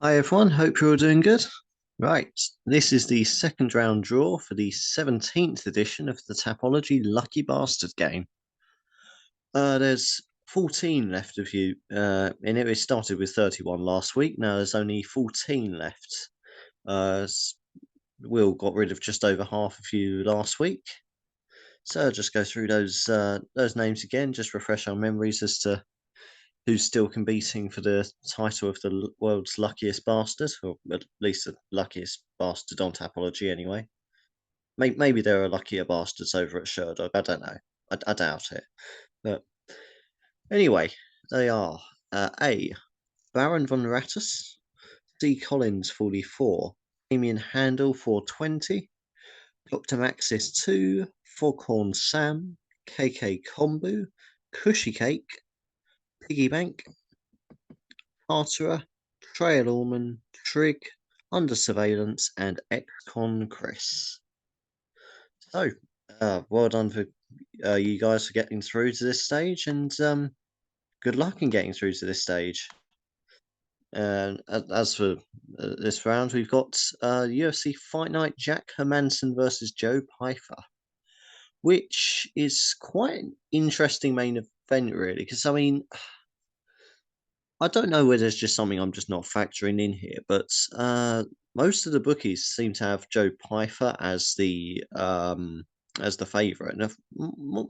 Hi everyone, hope you're all doing good. Right, this is the second round draw for the 17th edition of the Tapology Lucky Bastard Game. There's 14 left of you in it. It started with 31 last week. Now there's only 14 left. Will got rid of just over half of you last week. So I'll just go through those names again, just refresh our memories as to who's still competing for the title of the world's luckiest bastard, or at least the luckiest bastard on Tapology anyway. Maybe there are luckier bastards over at Sherdog, I don't know. I doubt it. But anyway, they are A. Baron von Rattus, C. Collins 44, Damien Handel 420, Dr. Maxis 2, Foghorn Sam, KK Kombu, Cushy Cake, Piggy Bank, Arterer, Trail Orman, Trig, Under Surveillance, and Ex-Con Chris. So, well done for you guys for getting through to this stage, and good luck in getting through to this stage. And as for this round, we've got UFC Fight Night Jack Hermanson versus Joe Pyfer, which is quite an interesting main event, really, because I mean, I don't know whether it's just something I'm just not factoring in here, but most of the bookies seem to have Joe Pyfer as the favourite, and a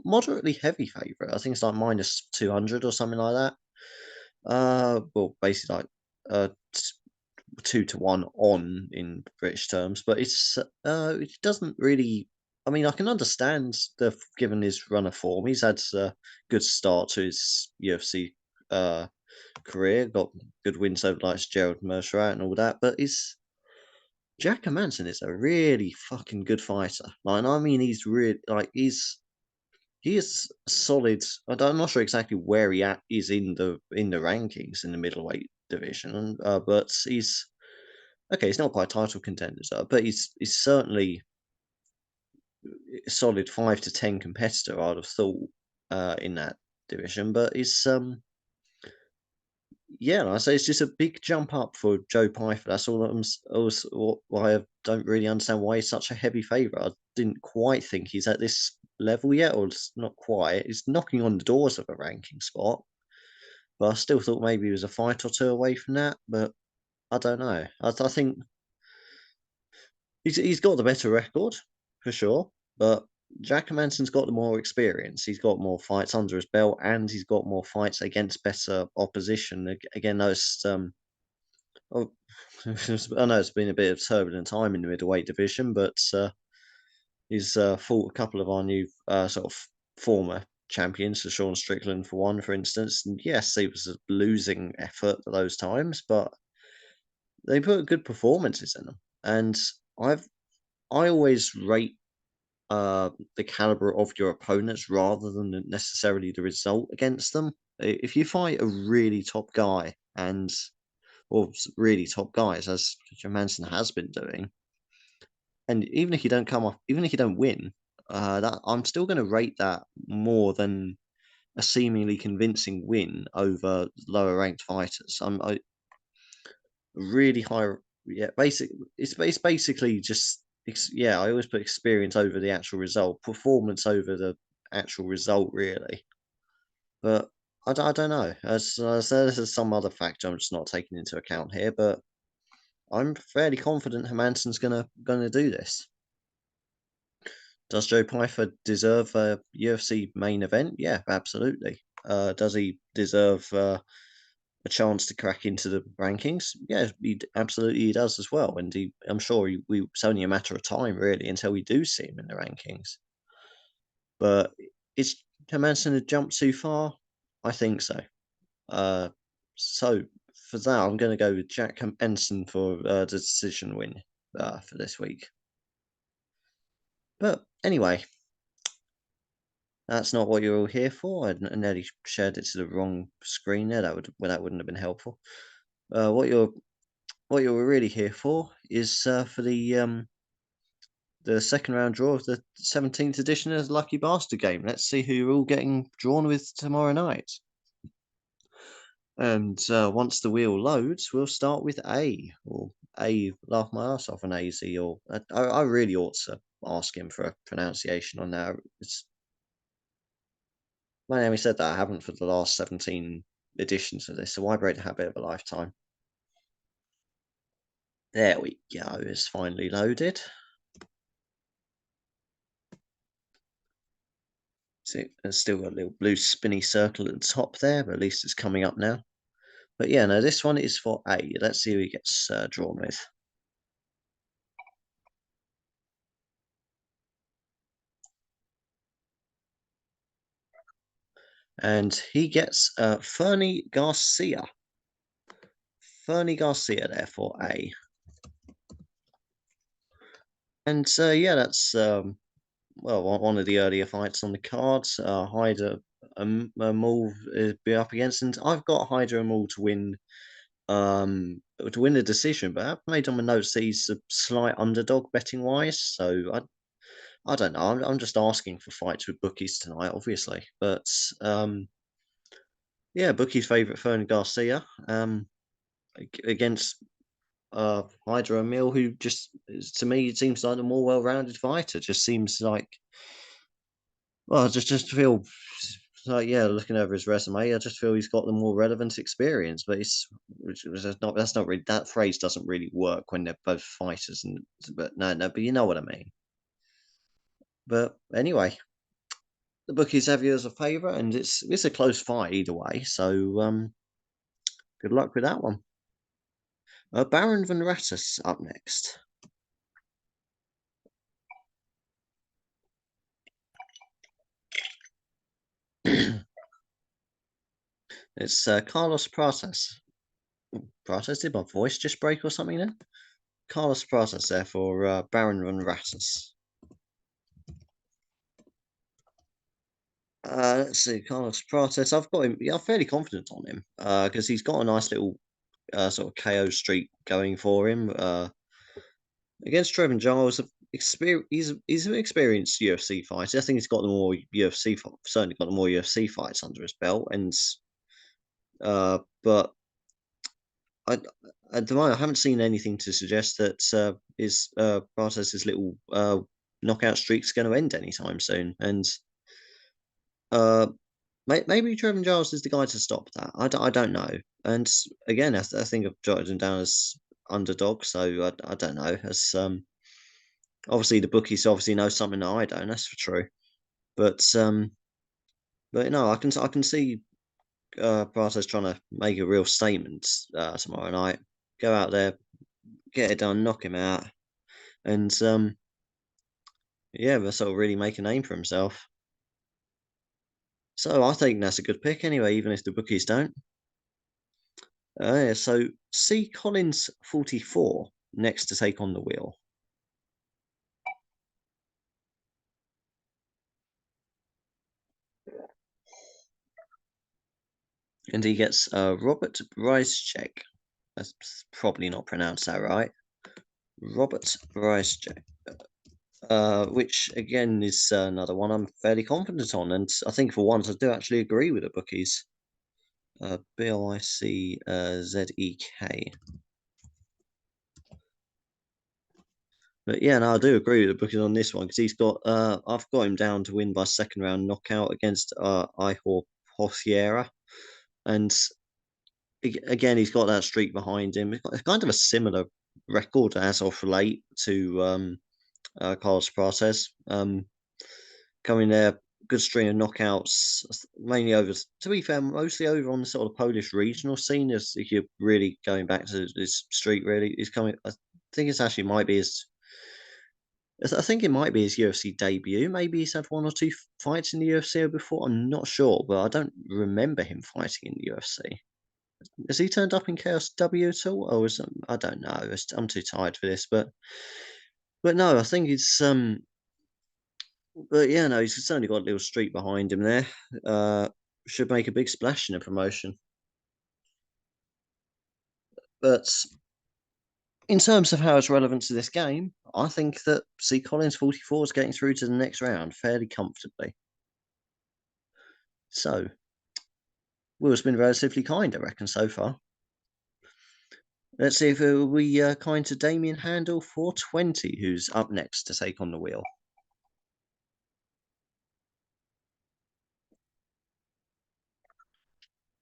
moderately heavy favourite. I think it's like minus 200 or something like that. Well, basically like 2 to 1 on in British terms, but it doesn't really. I mean, I can understand given his run of form. He's had a good start to his UFC career, got good wins over like Gerald Mercerat and all that, but Jack Manson is a really fucking good fighter. Like, I mean, he's really like he is solid. I'm not sure exactly where is in the rankings in the middleweight division, but he's okay. He's not quite title contenders, but he's certainly a solid 5 to 10 competitor. I'd have thought in that division, but yeah, I say it's just a big jump up for Joe Pyfer. That's all why I don't really understand why he's such a heavy favourite. I didn't quite think he's at this level yet, or it's not quite. He's knocking on the doors of a ranking spot, but I still thought maybe he was a fight or two away from that. But I don't know. I think he's got the better record for sure, but Jack Manson's got the more experience. He's got more fights under his belt, and he's got more fights against better opposition. Again, those oh, I know it's been a bit of turbulent time in the middleweight division, but he's fought a couple of our new sort of former champions, so Sean Strickland for one, for instance. And yes, it was a losing effort at those times, but they put good performances in them. And I've I always rate the caliber of your opponents rather than necessarily the result against them. If you fight a really top guy or really top guys, as Jim Manson has been doing, and even if you don't come off, even if you don't win, that I'm still going to rate that more than a seemingly convincing win over lower ranked fighters. I really high, yeah. It's basically just yeah. I always put experience over the actual result, performance over the actual result, really. But I don't know. As there's some other factor I'm just not taking into account here, but I'm fairly confident Hermansson's gonna do this. Does Joe Pyfer deserve a UFC main event? Yeah, absolutely. Does he deserve a chance to crack into the rankings? Yeah, absolutely he does as well. And I'm sure it's only a matter of time really until we do see him in the rankings. But is Hermansson a jump too far? I think so. Uh, so for that, I'm going to go with Jack Ensign for the decision win for this week. But anyway, that's not what you're all here for. I nearly shared it to the wrong screen there. That wouldn't have been helpful. What you're really here for is for the second round draw of the 17th edition of the Lucky Bastard Game. Let's see who you're all getting drawn with tomorrow night. And once the wheel loads, we'll start with A, or A, laugh my ass off, an AZ, or I really ought to ask him for a pronunciation on that. It's my name. He said that I haven't for the last 17 editions of this, so why break the habit of a lifetime? There we go. It's finally loaded. See, there's still got a little blue spinny circle at the top there, but at least it's coming up now. But yeah, no, this one is for A. Let's see who he gets drawn with. And he gets Fernie Garcia. Fernie Garcia there for A. And yeah, that's well, one of the earlier fights on the cards. Hyder Maul be up against, and I've got Hyder Maul to win the decision, but I've made on my notes that he's a slight underdog betting wise. So I don't know. I'm just asking for fights with bookies tonight, obviously. But yeah, bookies' favourite Fernie Garcia against Hydra Emil, who just to me it seems like a more well-rounded fighter. Just seems like, well, just feel like, yeah, looking over his resume, I just feel he's got the more relevant experience. But it's which is not that's not really, that phrase doesn't really work when they're both fighters. And but no, but you know what I mean. But anyway, the bookies have you as a favourite, and it's a close fight either way. So good luck with that one. Baron Van Rattus up next. It's Carlos Prates. Prates, did my voice just break or something then? Carlos Prates there for Baron Van Rattus. Let's see, Carlos Prates. I've got him. Yeah, I'm fairly confident on him because he's got a nice little sort of KO streak going for him. Against Trevin Giles, he's an experienced UFC fighter. I think he's got the more UFC certainly got the more UFC fights under his belt, and but I at the moment I haven't seen anything to suggest that his Bartez's little knockout streak's going to end anytime soon, and uh, maybe Trevin Giles is the guy to stop that. I don't know, and again I think I've jotted him down as underdog, so I don't know. As obviously the bookies obviously know something that I don't. That's for true, but no, I can see Bartos trying to make a real statement tomorrow night. Go out there, get it done, knock him out, and yeah, but sort of really make a name for himself. So I think that's a good pick anyway, even if the bookies don't. Yeah, so C Collins 44 next to take on the wheel. And he gets Robert Ryschek. That's probably not pronounced that right. Robert Ryschek. Which again is another one I'm fairly confident on, and I think for once I do actually agree with the bookies. Biczek. But yeah, no, I do agree with the bookies on this one because he's got. I've got him down to win by second round knockout against Ihor Pothiera, and again he's got that streak behind him. He's got kind of a similar record as of late to Carlos Prates. Coming there, good string of knockouts, mainly over. To be fair, mostly over on the sort of Polish regional scene. As if you're really going back to this streak, really, he's coming. I think it's actually might be his. I think it might be his UFC debut. Maybe he's had one or two fights in the UFC before. I'm not sure, but I don't remember him fighting in the UFC. Has he turned up in KSW at all? Or is I don't know. I'm too tired for this, but no, I think it's But yeah, no, he's certainly got a little streak behind him there. Should make a big splash in a promotion. But in terms of how it's relevant to this game, I think that C Collins 44 is getting through to the next round fairly comfortably. So Will's been relatively kind, I reckon, so far. Let's see if we kind to Damien Handel 420, who's up next to take on the wheel.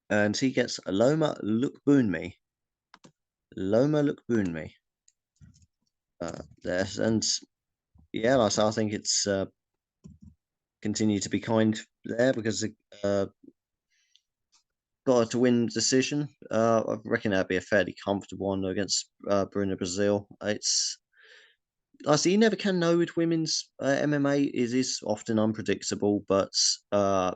And he gets Loma Lookboonme. Loma Lookboonme. There, and yeah, like I think it's continue to be kind there because got to win decision. I reckon that'd be a fairly comfortable one against Bruno Brazil. It's I see you never can know with women's MMA. It is often unpredictable, but Loma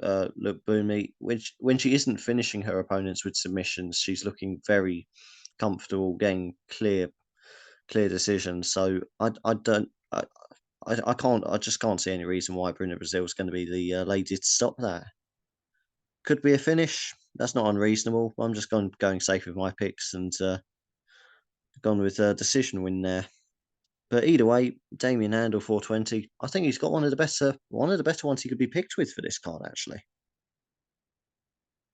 Lookboonme, when she isn't finishing her opponents with submissions, she's looking very comfortable, getting clear decisions. So I don't. I can't. I just can't see any reason why Bruno Brazil is going to be the lady to stop that. Could be a finish. That's not unreasonable. I'm just going safe with my picks and gone with a decision win there. But either way, Damien Handel 420. I think he's got one of the better ones he could be picked with for this card. Actually,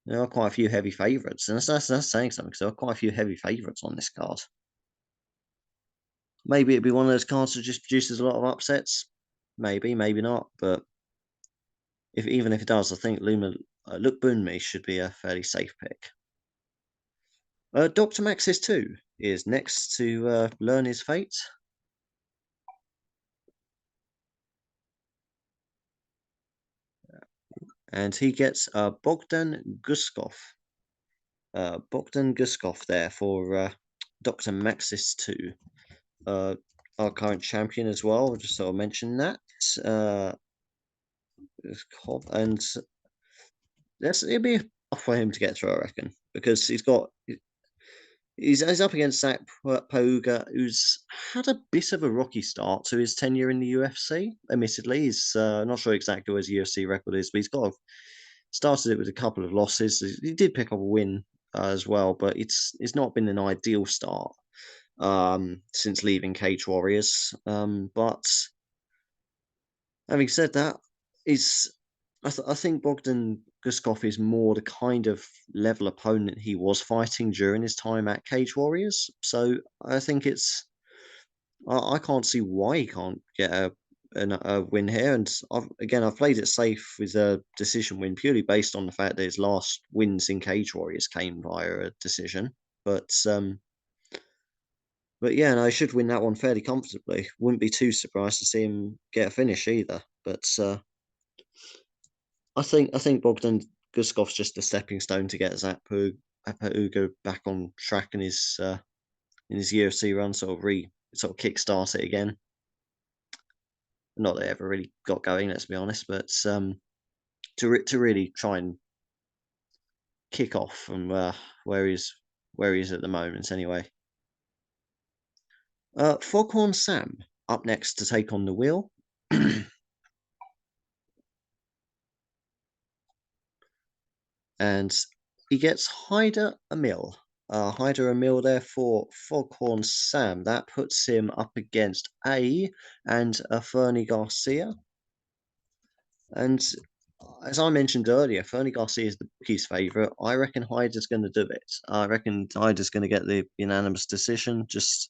there are quite a few heavy favourites, and that's saying something because there are quite a few heavy favourites on this card. Maybe it'd be one of those cards that just produces a lot of upsets. Maybe, maybe not. But even if it does, I think Lookboonme should be a fairly safe pick. Dr. Maxis 2 is next to learn his fate. And he gets Bogdan Guskov. Bogdan Guskov there for Dr. Maxis 2. Our current champion as well, just sort of mention that. And it'd be tough for him to get through, I reckon, because he's up against Zach Pauga, who's had a bit of a rocky start to his tenure in the UFC. Admittedly, he's not sure exactly what his UFC record is, but he's started it with a couple of losses. He did pick up a win as well, but it's not been an ideal start since leaving Cage Warriors. But having said that, I think Bogdan Guskov is more the kind of level opponent he was fighting during his time at Cage Warriors. So I think I can't see why he can't get a win here. And I've played it safe with a decision win purely based on the fact that his last wins in Cage Warriors came via a decision. But yeah, no, he should win that one fairly comfortably. Wouldn't be too surprised to see him get a finish either. But I think Bogdan Guskov's just a stepping stone to get Zach Pauga back on track in his UFC run, sort of kickstart it again. Not that it ever really got going, let's be honest, but to really try and kick off from where he's at the moment, anyway. Foghorn Sam up next to take on the wheel. And he gets Hyder Emil. Hyder Emil there for Foghorn Sam. That puts him up against A and Fernie Garcia. And as I mentioned earlier, Fernie Garcia is the bookie's favourite. I reckon Hyder's going to do it. I reckon Hyder's going to get the unanimous decision. Just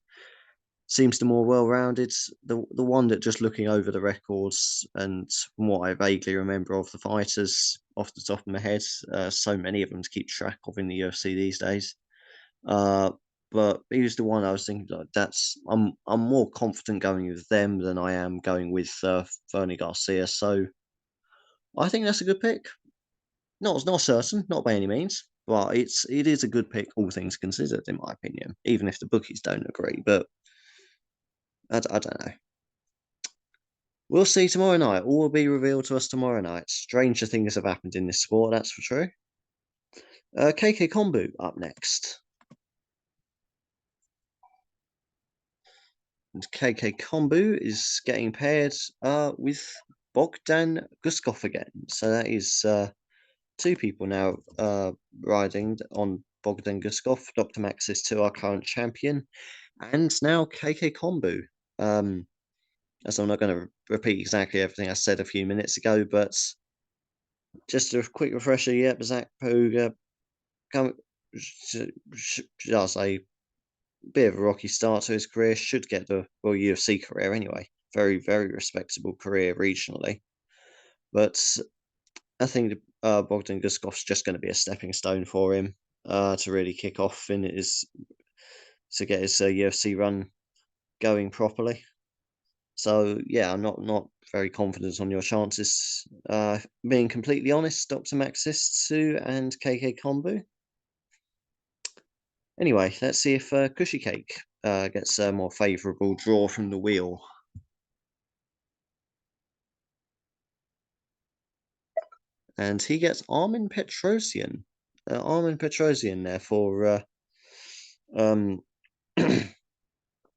seems the more well-rounded, the one that just looking over the records and from what I vaguely remember of the fighters off the top of my head, so many of them to keep track of in the UFC these days. But he was the one I was thinking like I'm more confident going with them than I am going with Fernie Garcia. So I think that's a good pick. Not certain, not by any means, but it is a good pick, all things considered, in my opinion. Even if the bookies don't agree, but I don't know. We'll see tomorrow night. All will be revealed to us tomorrow night. Stranger things have happened in this sport, that's for true. KK Kombu up next. And KK Kombu is getting paired with Bogdan Guskov again. So that is two people now riding on Bogdan Guskov. Dr. Maxis 2, our current champion. And now KK Kombu. As I'm not going to repeat exactly everything I said a few minutes ago, but Just a quick refresher, yep, Zach Poga come should I say, bit of a rocky start to his career, should get the well UFC career anyway. Very, very respectable career regionally. But I think Bogdan Guskov's just going to be a stepping stone for him to really kick off in his to get his UFC run going properly. So yeah, I'm not very confident on your chances. Being completely honest, Dr. Maxistsu and KK Kombu. Anyway, let's see if Cushy Cake gets a more favourable draw from the wheel. And he gets Armin Petrosian. Armin Petrosian there for um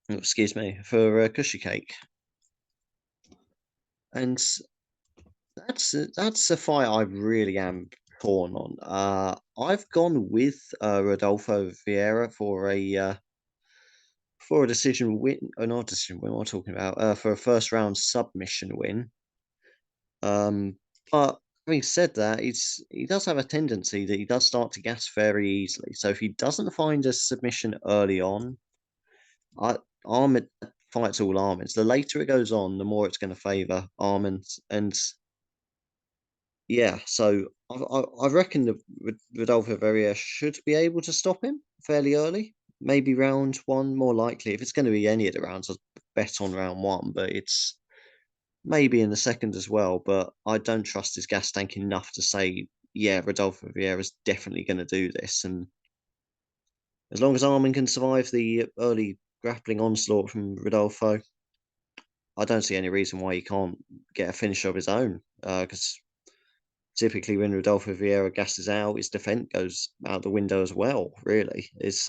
excuse me, for Cushy Cake. And that's a fight I really am torn on. I've gone with Rodolfo Vieira for a decision win, or not decision win. What am I talking about? For a first round submission win. But having said that, he does have a tendency that he does start to gas very easily. So if he doesn't find a submission early on, I Armin fights all Armins. The later it goes on, the more it's going to favour Armins. And yeah, so I reckon that Rodolfo Vieira should be able to stop him fairly early. Maybe round one, more likely. If it's going to be any of the rounds, I'd bet on round one, but it's maybe in the second as well. But I don't trust his gas tank enough to say, yeah, Rodolfo Vieira is definitely going to do this. And as long as Armin can survive the early grappling onslaught from Rodolfo, I don't see any reason why he can't get a finish of his own. Because typically when Rodolfo Vieira gasses out, his defense goes out the window as well. Really, it's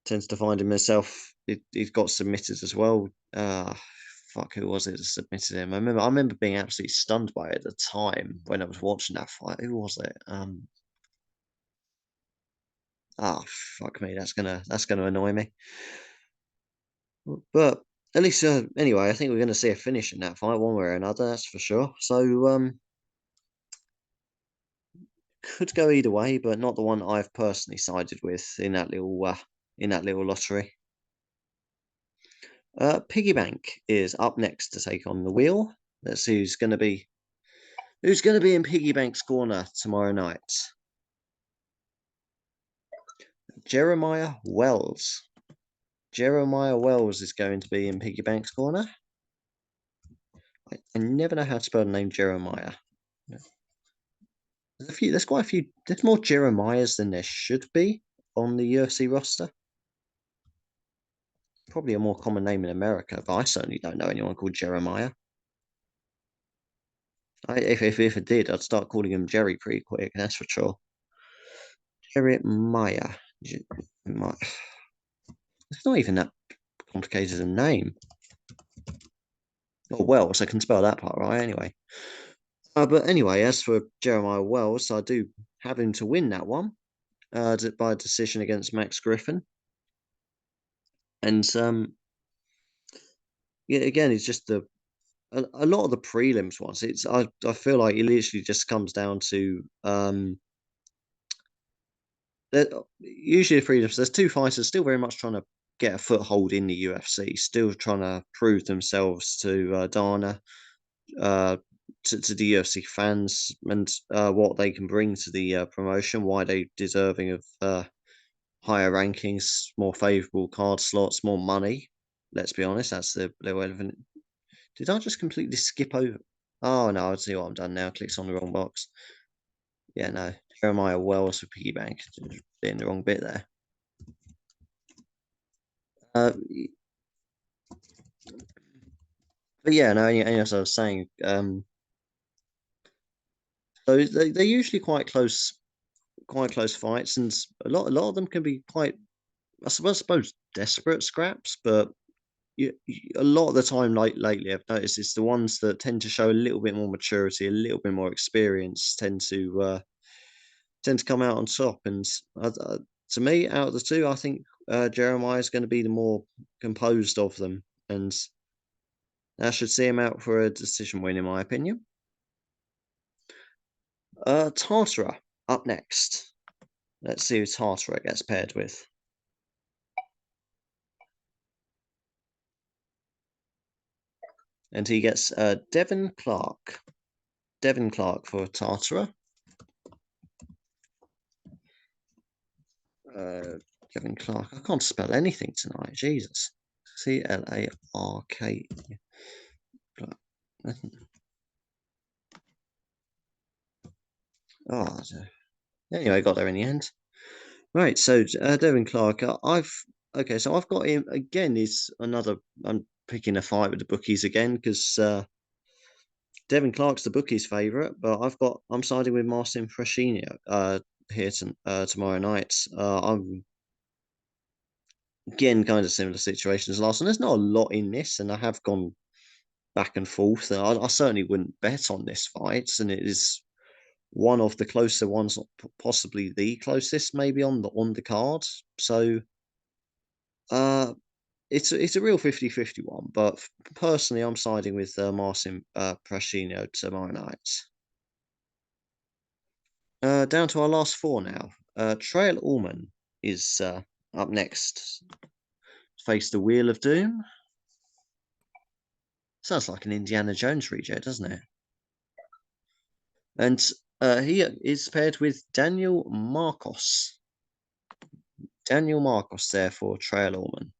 tends to find himself. He's got submitted as well. Fuck, who was it that submitted him? I remember being absolutely stunned by it at the time when I was watching that fight. Who was it? Fuck me, that's gonna annoy me. But at least, anyway, I think we're gonna see a finish in that fight, one way or another. That's for sure. So, could go either way, but not the one I've personally sided with in that little lottery. Piggy Bank is up next to take on the wheel. Let's see who's gonna be in Piggy Bank's corner tomorrow night. Jeremiah Wells. Jeremiah Wells is going to be in Piggy Bank's corner. I never know how to spell the name Jeremiah. There's quite a few. There's more Jeremiahs than there should be on the UFC roster. Probably a more common name in America, but I certainly don't know anyone called Jeremiah. If it did, I'd start calling him Jerry pretty quick. That's for sure. Jeremiah. It's not even that complicated a name. Oh, Wells, I can spell that part right anyway. But anyway, as for Jeremiah Wells, I do have him to win that one by decision against Max Griffin. And yeah, again, it's just a lot of the prelims ones. I feel like it literally just comes down to usually the prelims. There's two fighters still very much trying to get a foothold in the UFC, still trying to prove themselves to Dana, to the UFC fans, and what they can bring to the promotion, why they deserving of higher rankings, more favorable card slots, more money. Let's be honest, that's the relevant. Did I just completely skip over? Oh no, I see what I've done now. Clicks on the wrong box. Yeah, no. Jeremiah Wells for piggy bank. In the wrong bit there. But yeah, no. As I was saying, so they're usually quite close fights, and a lot of them can be quite, I suppose, desperate scraps. But a lot of the time, like lately, I've noticed it's the ones that tend to show a little bit more maturity, a little bit more experience, tend to come out on top. And to me, out of the two, I think Jeremiah is going to be the more composed of them, and that should see him out for a decision win, in my opinion. Tartara up next. Let's see who Tartara gets paired with. And he gets Devon Clark. Devon Clark for Tartara. Devon Clark. I can't spell anything tonight. Jesus. Clark. Oh, anyway, got there in the end. Right, so Devon Clark, okay, so I've got him again. Is another. I'm picking a fight with the bookies again because Devon Clark's the bookies' favourite, but I'm siding with Marcin Freshinho here tomorrow night. I'm again kind of similar situation as last one. There's not a lot in this, and I have gone back and forth. I certainly wouldn't bet on this fight, and it is one of the closer ones, possibly the closest, maybe on the card. So, it's a real 50-50 one. But personally, I'm siding with Marcin Prashino tomorrow night. Down to our last four now. Trail Allman is up next. Face the Wheel of Doom. Sounds like an Indiana Jones reject, doesn't it? And he is paired with Daniel Marcos. Daniel Marcos there for Trail Allman.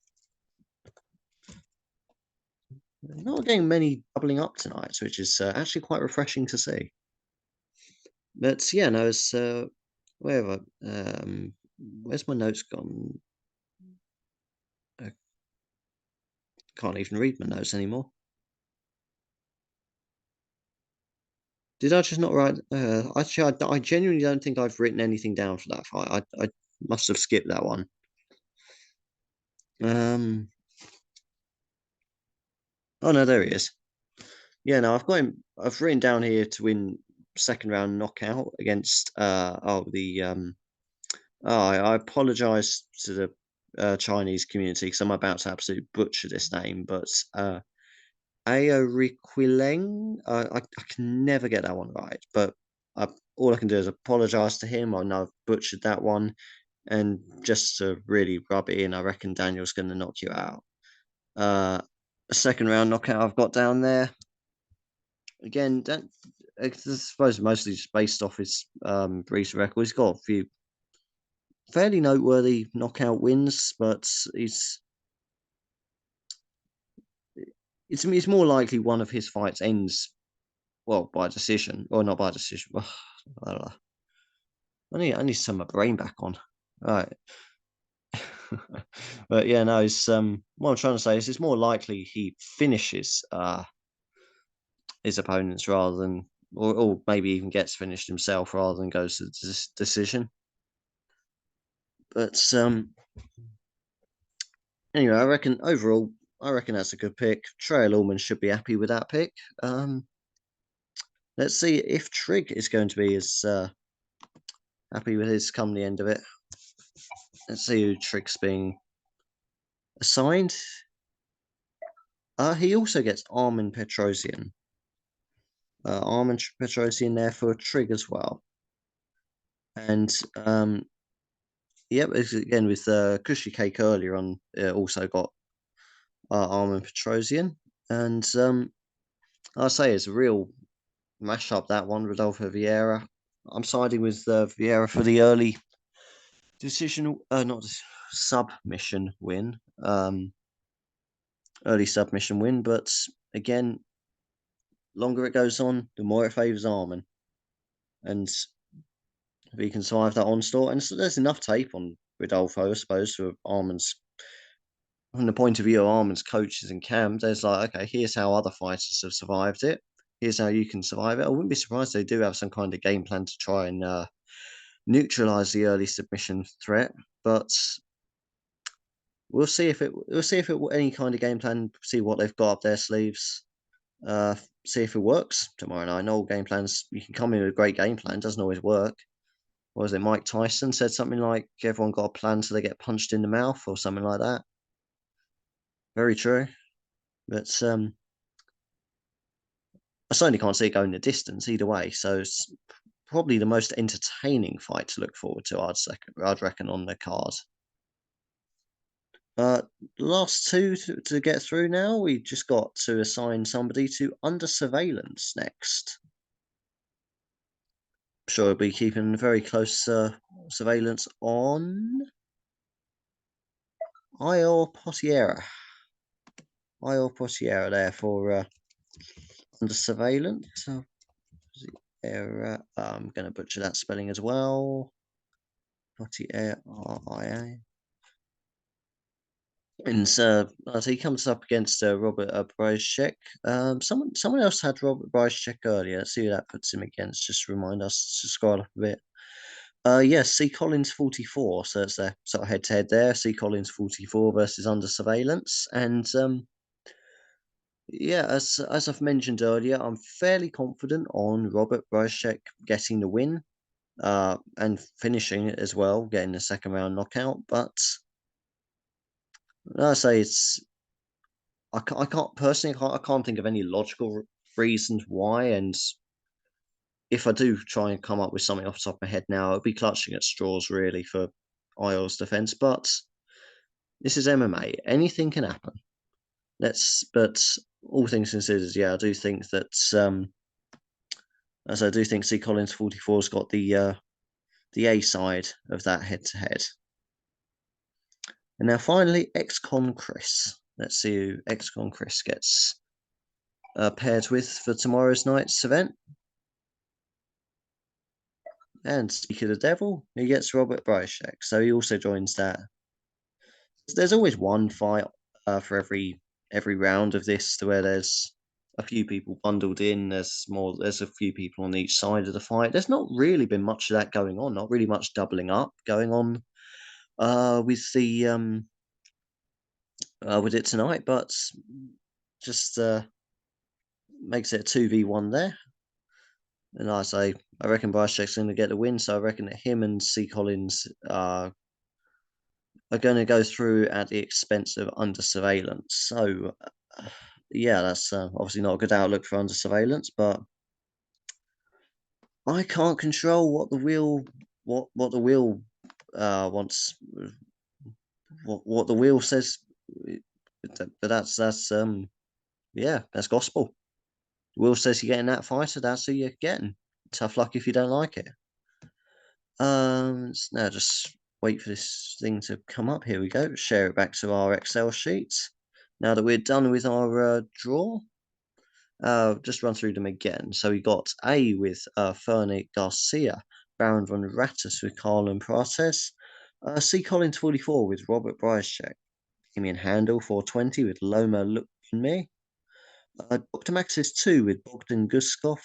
Not getting many doubling up tonight, which is actually quite refreshing to see. But yeah, no, it's wherever. Where's my notes gone? I can't even read my notes anymore. Did I just not write? Actually, I genuinely don't think I've written anything down for that fight. I must have skipped that one. Oh no, there he is. Yeah, no, I've got him. I've written down here to win second round knockout against I apologize to the Chinese community because I'm about to absolutely butcher this name, but Aoriquileng. I can never get that one right, but all I can do is apologize to him. I know I've butchered that one, and just to really rub it in, I reckon Daniel's going to knock you out. A second round knockout I've got down there. Again, I suppose mostly just based off his recent record. He's got a few fairly noteworthy knockout wins, but it's more likely one of his fights ends well by decision, or not by decision. I don't know. I need to turn my brain back on. All right. But yeah, no, it's what I'm trying to say is it's more likely he finishes his opponents rather than or maybe even gets finished himself rather than goes to decision. But anyway, I reckon that's a good pick. Trail Allman should be happy with that pick. Let's see if Trig is going to be as happy with his come the end of it. Let's see who Trig's being assigned. He also gets Armin Petrosian. Armin Petrosian there for Trig as well. And yep, again with Cushy Cake earlier on, also got Armin Petrosian. And I'll say it's a real mashup, that one, Rodolfo Vieira. I'm siding with Vieira for the early decision, not submission win. Early submission win, but again, longer it goes on, the more it favours Armin. And if he can survive that onslaught, and so there's enough tape on Rodolfo, I suppose, for Armin's, from the point of view of Armin's coaches and camp, there's like, okay, here's how other fighters have survived it. Here's how you can survive it. I wouldn't be surprised they do have some kind of game plan to try and neutralize the early submission threat, but we'll see if it any kind of game plan. See what they've got up their sleeves. See if it works tomorrow night. All game plans, you can come in with a great game plan, doesn't always work. What was it? Mike Tyson said something like, "Everyone got a plan so they get punched in the mouth," or something like that. Very true, but I certainly can't see it going the distance either way. So probably the most entertaining fight to look forward to, I'd reckon, on the card. Uh, last two to get through now. We just got to assign somebody to under surveillance next. Sure, we'll be keeping very close surveillance on Ior Potiera. Ior Potiera there for under surveillance. I'm going to butcher that spelling as well. Potiera, R-I-A. And so he comes up against Robert Bryzek. Someone else had Robert Bryzek earlier. Let's see who that puts him against. Just remind us to scroll up a bit. Yes, C. Collins 44. So it's their sort of head to head there. C. Collins 44 versus Under Surveillance. And yeah, as I've mentioned earlier, I'm fairly confident on Robert Bryzek getting the win. And finishing it as well, getting the second round knockout. But I say I can't personally, I can't think of any logical reasons why. And if I do try and come up with something off the top of my head now, I'll be clutching at straws really for Ior's defense. But this is MMA; anything can happen. But all things considered, yeah, I do think that as I do think C Collins 44's got the A side of that head to head. And now finally, ex-con Chris. Let's see who ex-con Chris gets paired with for tomorrow's night's event. And speak of the devil, he gets Robert Bryzek, so he also joins that. There's always one fight for every round of this, to where there's a few people bundled in. There's a few people on each side of the fight. There's not really been much of that going on. Not really much doubling up going on with the with it tonight, but just makes it a 2v1 there. And I reckon Bryzek's going to get the win, so I reckon that him and C. Collins are going to go through at the expense of under surveillance. So, yeah, that's obviously not a good outlook for under surveillance, but I can't control what the wheel wants, what the wheel says. But that's yeah, that's gospel. Will says you're getting that fighter, that's who you're getting. Tough luck if you don't like it. Now just wait for this thing to come up. Here we go. Share it back to our Excel sheets. Now that we're done with our draw, just run through them again. So we got A with Fernie Garcia, Baron von Rattus with Carlin Prates, C. Collins 44 with Robert Bryzek, Damian Handel 420 with Loma Lukme, Dr. Maxis 2 with Bogdan Guskov,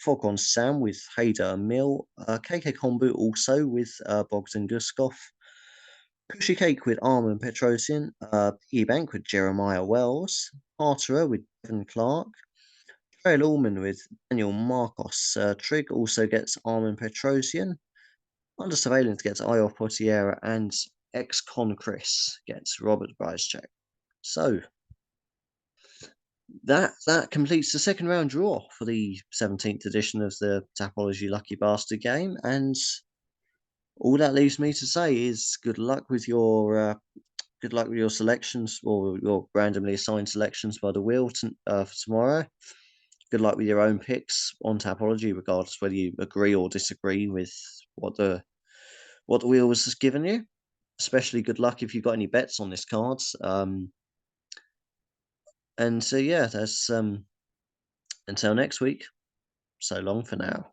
Foghorn Sam with Hader Mill, KK Kombu also with Bogdan Guskov, Cushy Cake with Armin Petrosian, Piggy Bank with Jeremiah Wells, Arterer with Devin Clark, Trail Allman with Daniel Marcos, Trig also gets Armin Petrosian, Under Surveillance gets Ior Potiera, and ex-con Chris gets Robert Bryzek. So that completes the second round draw for the 17th edition of the Tapology Lucky Bastard game, and all that leaves me to say is good luck with your selections, or your randomly assigned selections by the wheel for tomorrow. Good luck with your own picks on Tapology, regardless whether you agree or disagree with what the wheel has given you. Especially good luck if you've got any bets on this card. And so yeah, that's until next week. So long for now.